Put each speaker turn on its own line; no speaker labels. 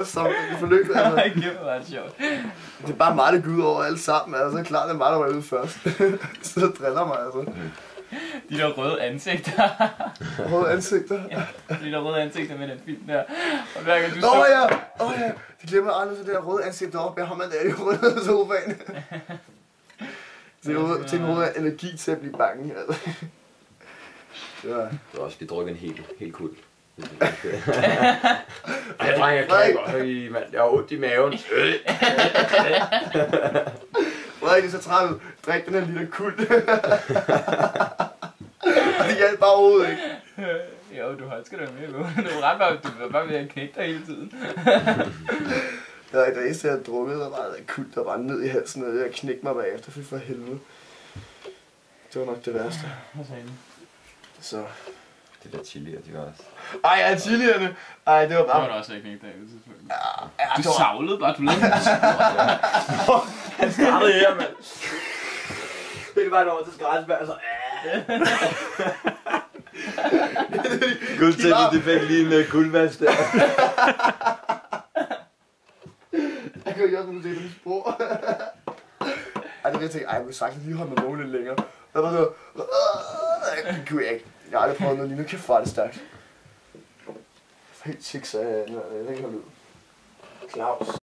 Som i forløbet. Altså.
Det var ret sjovt.
Det er bare mig, der går ud over alle sammen. Altså, klart, det er mig, der var ude først. Så driller mig, altså.
De der røde ansigter.
Røde ansigter?
Ja, de der røde ansigter med den film der. Og hver gang du
ja. De glemmer aldrig så det der røde ansigt deroppe. Jeg har man der i røde sofaen. Det er en rød energi til at blive bange, altså.
Det var også, vi drukker en helt kul. Ej, dreng, jeg kan godt, mand. Jeg har ondt i maven.
Frederik, det er så træt ud. Drik den her lille kult. Og det hjalp bare overhovedet ikke.
Jo, du har sgu da med. Du var bare ved at knække dig hele tiden.
Det var ikke det eneste, jeg havde drukket, der var en kult, der var ned i halsen, og jeg knækkede mig bagefter, for helvede. Det var nok det værste.
Hvad sagde du?
Så...
Det der chilier, de var også...
Ej, ja, chilierne! Ej, det var bare...
Det var da også ikke knække dig på tidspunkt.
Ja,
Du savlede bare, du lavede en
Han startede her, mand. Det var over til Skraldsberg, så... Gud til, at det fik lige en guldvask der.
Jeg kunne ikke også se det spor. Ej, det var jeg tænkte, jeg kunne sagtens lige holde mig vågen lidt længere. Der var så... Det kunne jeg ikke. Jeg har aldrig prøvet noget lige nu. Kæft, hvor er det stærkt. Helt chick, så jeg ikke har lyd. Claus.